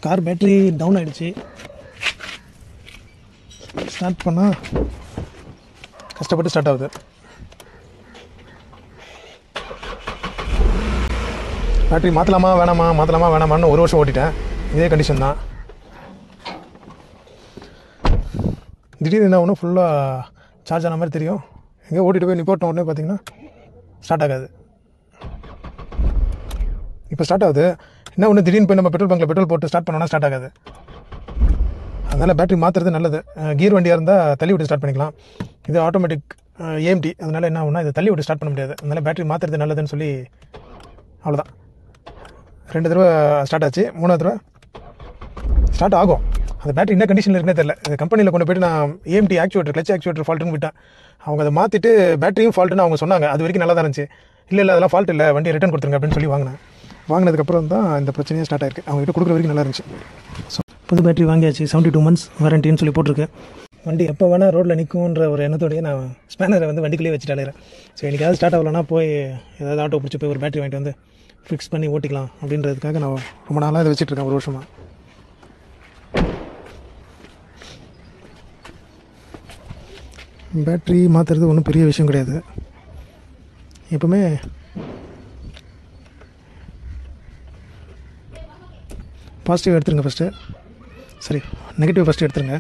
Car battery down ஆகிடுச்சு. Start பண்ணால் கஷ்டப்பட்டு ஸ்டார்ட் ஆகுது. பேட்டரி மாற்றலாமா வேணாமான்னு ஒரு வருஷம் ஓட்டிட்டேன். இதே கண்டிஷன் தான். திடீர்னு என்ன ஒன்று ஃபுல்லாக சார்ஜ் ஆன மாதிரி தெரியும். எங்கேயோ ஓட்டிகிட்டு போய் நிப்பாட்டின உடனே பார்த்தீங்கன்னா ஸ்டார்ட் ஆகாது. இப்போ ஸ்டார்ட் ஆகுது. என்ன ஒன்று திடீர்னு போய் நம்ம பெட்ரோல் பங்கில் பெட்ரோல் போட்டு ஸ்டார்ட் பண்ணோன்னா ஸ்டார்ட் ஆகாது. அதனால் பேட்டரி மாற்றுறது நல்லது. கியர் வண்டியாக இருந்தால் தள்ளி விட்டு ஸ்டார்ட் பண்ணிக்கலாம். இது ஆட்டோமேட்டிக் ஏஎம்டி. அதனால் என்ன ஆகுனா இதை தள்ளி விட்டு ஸ்டார்ட் பண்ண முடியாது. அதனால் பேட்டரி மாற்றுறது நல்லதுன்னு சொல்லி அவ்வளோதான். 2 தடவை ஸ்டார்ட் ஆச்சு. 3வது தடவை ஸ்டார்ட் ஆகும். அந்த பேட்டரி என்ன கண்டிஷனில் இருக்குன்னே தெரியல. இந்த கம்பெனியில் கொண்டு போய்ட்டு நான் ஏஎம்டி ஆக்சுவேட்டர் கிளச் ஆக்சுவேட்டர் ஃபால்ட்டுன்னு விட்டேன். அவங்க அதை மாற்றிட்டு பேட்டரியும் ஃபால்ட்டுன்னு அவங்க சொன்னாங்க. அது வரைக்கும் நல்லா தான் இருந்துச்சு. இல்லை அதெல்லாம் ஃபால்ட் இல்லை, வண்டியை ரிட்டர்ன் கொடுத்துருங்க அப்படின்னு சொல்லி வாங்கினதுக்கப்புறம் தான் இந்த பிரச்சனையே ஸ்டார்ட் ஆயிருக்கு. அவங்க கிட்ட கொடுக்குற வரைக்கும் நல்லா இருந்துச்சு. ஸோ புது பேட்டரி வாங்கியாச்சு. 72 months வாரண்டின்னு சொல்லி போட்டிருக்கு. வண்டி எப்போ வேணால் ரோட்டில் நிற்கும்ன்ற ஒரு எண்ணத்தோடையே நான் ஸ்பேனரை வண்டிக்குள்ளேயே வச்சுட்டு அலைகிறேன். ஸோ எனக்காவது ஸ்டார்ட் ஆகலன்னா போய் ஏதாவது ஆட்டோ பிடிச்சி போய் ஒரு பேட்டரி வாங்கிட்டு வந்து ஃபிக்ஸ் பண்ணி ஓட்டிக்கலாம் அப்படின்றதுக்காக நான் ரொம்ப நாளாக இதை வச்சுட்ருக்கேன், ஒரு வருஷமாக. பேட்ரி மாற்றுறது ஒன்றும் பெரிய விஷயம் கிடையாது. எப்பவுமே பாசிட்டிவ் எடுத்துருங்க ஃபஸ்ட்டு. சரி, நெகட்டிவ் ஃபஸ்ட்டு எடுத்துருங்க.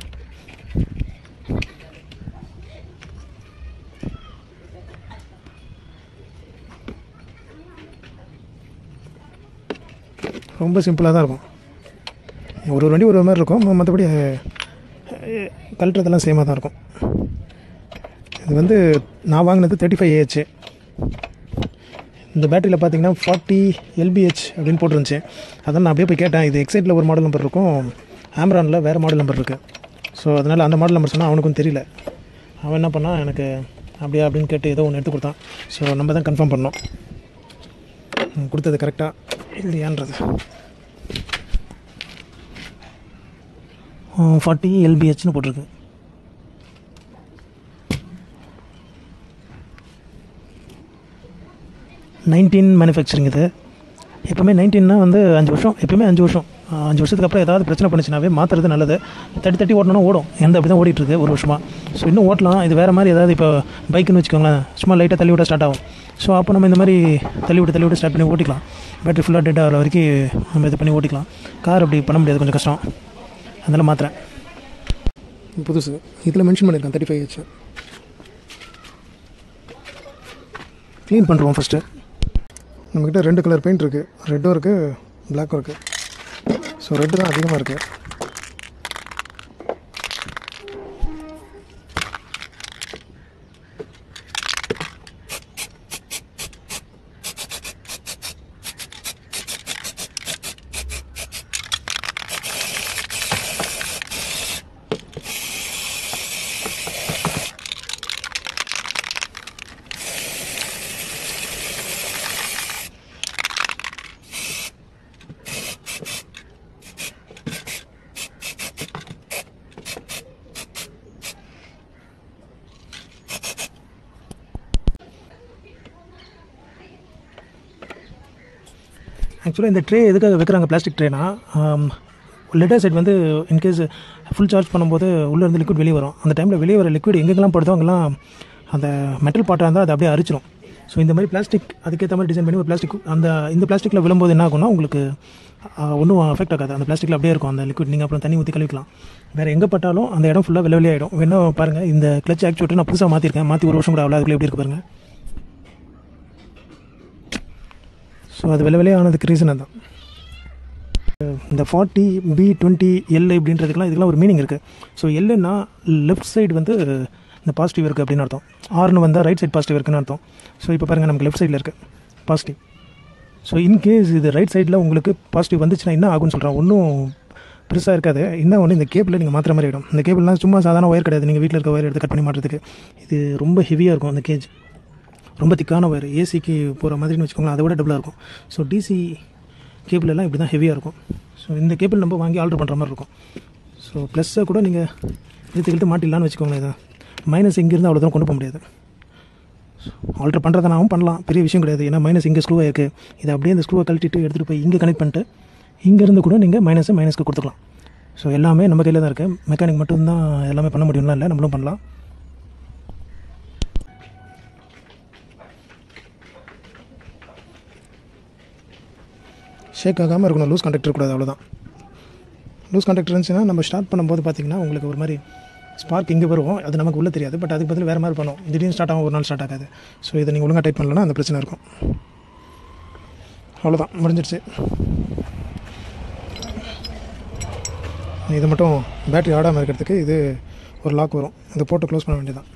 ரொம்ப சிம்பிளாக தான் இருக்கும். ஒரு வண்டி ஒரு மாதிரி இருக்கும். மற்றபடி கழட்டுறதெல்லாம் சேமாக தான் இருக்கும். இது நான் வாங்கினது 35Ah. இந்த பேட்டரியில் பார்த்தீங்கன்னா 40 lbh அப்படின்னு போட்டுருந்துச்சு. அதான் நான் அப்படியே போய் கேட்டேன். இது எக்ஸைட்டில் ஒரு மாடல் நம்பர் இருக்கும், ஆம்ரானில் வேறு மாடல் நம்பர் இருக்குது. ஸோ அதனால் அந்த மாடல் நம்பர் சொன்னால் அவனுக்கும் தெரியல. அவன் என்ன பண்ணால் எனக்கு அப்படியா அப்படின்னு கேட்டு ஏதோ ஒன்று எடுத்து கொடுத்தான். ஸோ நம்ம தான் கன்ஃபார்ம் பண்ணோம் கொடுத்தது கரெக்டாக இல்லையான்றது. 40 lbhன்னு போட்டிருக்கு. மேனுஃபேக்சரிங். இது எப்போவுமே 19னா 5 வருஷம், எப்போயுமே 5 வருஷம். 5 வருஷத்துக்கு அப்புறம் ஏதாவது பிரச்சனை பண்ணிச்சுனாவே மாற்றுறது நல்லது. தட்டி ஓட்டணும்னா ஓடும். அப்படி தான் ஓடிட்டுருக்கு ஒரு வருஷமாக. ஸோ இன்னும் ஓட்டலாம். இது வேறு மாதிரி ஏதாவது இப்போ பைக்குன்னு வச்சுக்கோங்களேன், சும்மா லைட்டாக தள்ளி விட ஸ்டார்ட் ஆகும். ஸோ அப்போ நம்ம இந்த மாதிரி தள்ளி விட்டு ஸ்டார்ட் பண்ணி ஓட்டிக்கலாம். பேட்டரி ஃபுல்லாக டெட் ஆகிற வரைக்கும் நம்ம இது பண்ணி ஓட்டிக்கலாம். கார் அப்படி பண்ண முடியாது, கொஞ்சம் கஷ்டம். அதனால் மாற்றுறேன். புதுசு இதில் மென்ஷன் பண்ணியிருக்கேன் 35H. க்ளீன் பண்ணுறோம் ஃபஸ்ட்டு. நம்மக்கிட்ட 2 கலர் பெயிண்ட் இருக்குது. ரெட்டும் இருக்குது, பிளாக்கும் இருக்குது. ஸோ ரெட்டு தான் அதிகமாக இருக்குது. ஆக்சுவலாக இந்த ட்ரே எதுக்காக வைக்கிறாங்க, பிளாஸ்டிக் ட்ரேனா, letter side in case full charge பண்ணும்போது உள்ளேருந்து லிக்விட் வெளியே வரும். அந்த டைமில் வெளியே வர லிக்விட் எங்கெங்கெல்லாம் படுதோ அங்கெல்லாம் அந்த மெட்டல் பாட்டாக இருந்தால் அது அப்படியே அரிச்சிடும். ஸோ இந்த மாதிரி பிளாஸ்டிக் அதுக்கேற்ற மாதிரி டிசைன் பண்ணி ஒரு பிளாஸ்டிக் இந்த பிளாஸ்டிக்கில் விழும்போது என்ன ஆகும்னா உங்களுக்கு ஒன்றும் அஃபெக்ட் ஆகாது. அந்த பிளாஸ்டிக்கில் அப்படியே இருக்கும் அந்த லிக்விட். நீங்கள் அப்புறம் தண்ணி ஊற்றி கழுவிக்கலாம். வேறு எங்கே பட்டாலும் அந்த இடம் ஃபுல்லாக வெளியாகிடும். வேணா பாருங்கள், இந்த கிளச் ஆக்சுவேட்டர் நான் புதுசாக மாற்றிருக்கேன். மாற்றி ஒரு வருஷம் கூட அவ்வளோ அதுக்குள்ளே எப்படி இருக்கு பாருங்கள். ஸோ அது வெளியானதுக்கு ரீசன் அதுதான். இந்த 40 B20 L இப்படின்றதுக்கெலாம் இதுக்கெலாம் ஒரு மீனிங் இருக்குது. ஸோ எல்லுன்னா லெஃப்ட் சைடு இந்த பாசிட்டிவ் இருக்குது அப்படின்னு அர்த்தம். ஆர்னு வந்தால் ரைட் சைடு பாசிட்டிவ் இருக்குன்னு அர்த்தம். ஸோ இப்போ பாருங்கள், நமக்கு லெஃப்ட் சைடில் இருக்குது பாசிட்டிவ். ஸோ இன்கேஸ் இது ரைட் சைடில் உங்களுக்கு பாசிட்டிவ் வந்துச்சுன்னா என்ன ஆகும்னு சொல்கிறேன். ஒன்றும் பெருசாக இருக்காது. என்ன ஒன்று, இந்த கேபிளில் நீங்கள் மாற்றுற மாதிரி ஆகிடும். இந்த கேபிள்லாம் சும்மா சாதாரண ஒயர் கிடையாது. நீங்கள் வீட்டில் இருக்க ஒயர் எடுத்து கட் பண்ணி மாட்டுறதுக்கு இது ரொம்ப ஹெவியாக இருக்கும். அந்த கேஜ் ரொம்ப திக்கான ஒயர், ஏசிக்கு போகிற மாதிரின்னு வச்சுக்கோங்களேன். அதை விட டபுளாக இருக்கும். ஸோ டிசி கேபிளெல்லாம் இப்படி தான் ஹெவியாக இருக்கும். ஸோ இந்த கேபிள் நம்ம வாங்கி ஆல்ட்ரு பண்ணுற மாதிரி இருக்கும். ஸோ ப்ளஸ்ஸை கூட நீங்கள் இழுத்து மாட்டிடலான்னு வச்சுக்கோங்களேன். இதை மைனஸ் இங்கேருந்து அவ்வளோ தூரம் கொண்டு போக முடியாது. ஆல்ட்ரு பண்ணுறதுனாவும் பண்ணலாம், பெரிய விஷயம் கிடையாது. ஏன்னா மைனஸ் இங்கே ஸ்க்ரூவாக இருக்குது. இதை அப்படியே இந்த ஸ்க்ரூவை கழட்டிட்டு எடுத்துகிட்டு போய் இங்கே கனெக்ட் பண்ணிட்டு இங்கேருந்து கூட நீங்கள் மைனஸ்க்கு கொடுத்துக்கலாம். ஸோ எல்லாமே நம்ம கையில் தான் இருக்குது. மெக்கானிக் மட்டும்தான் எல்லாமே பண்ண முடியும்லாம் இல்லை, நம்மளும் பண்ணலாம். ஷேக் ஆகாமல் இருக்கணும், லூஸ் கான்டாக்ட் இருக்கக்கூடாது, அவ்வளோதான். லூஸ் கான்டாக்ட் இருந்துச்சுன்னா நம்ம ஸ்டார்ட் பண்ணும்போது பார்த்திங்கன்னா உங்களுக்கு ஒரு மாதிரி ஸ்பார்க் இங்கே வரும், அது நமக்கு உள்ளே தெரியாது. பட் அதுக்கு பதில் வேறு மாதிரி பண்ணும், திடீர்னு ஸ்டார்ட் ஆகும், ஒரு நாள் ஸ்டார்ட் ஆகாது. ஸோ இதை நீங்கள் ஒழுங்காக டைட் பண்ணலன்னா அந்த பிரச்சனை இருக்கும். அவ்வளோதான், முடிஞ்சிடுச்சு. இது மட்டும் பேட்ரி ஆடாமல் இருக்கிறதுக்கு இது ஒரு லாக் வரும், இதை போட்டு க்ளோஸ் பண்ண வேண்டியதான்.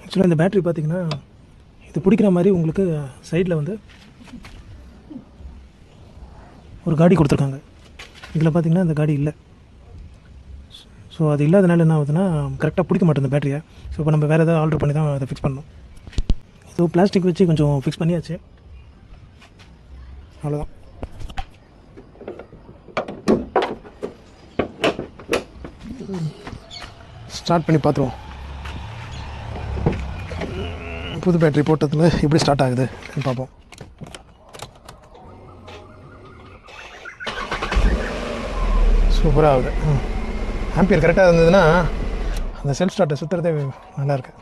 ஆக்சுவலாக இந்த பேட்ரி பார்த்திங்கன்னா இது பிடிக்கிற மாதிரி உங்களுக்கு சைடில் வந்து ஒரு காடி கொடுத்துருக்காங்க. இதில் பார்த்திங்கன்னா இந்த காடி இல்லை. ஸோ அது இல்லாதனால என்ன ஆகுதுன்னா கரெக்டாக பிடிக்க மாட்டேன் பேட்டரியை. ஸோ இப்போ நம்ம வேறு ஏதாவது ஆர்டர் பண்ணி தான் அதை ஃபிக்ஸ் பண்ணணும். ஸோ பிளாஸ்டிக் வச்சு கொஞ்சம் ஃபிக்ஸ் பண்ணியாச்சு, அவ்வளோதான். ஸ்டார்ட் பண்ணி பார்த்துருவோம். புது பேட்டரி போட்டதில் எப்படி ஸ்டார்ட் ஆகுது பார்ப்போம். சூப்பராக ஆகுது. ஆம்பியர் கரெக்டாக இருந்ததுன்னா அந்த செல்ஃப் ஸ்டார்ட்டை சுற்றுறதே நல்லாயிருக்கு.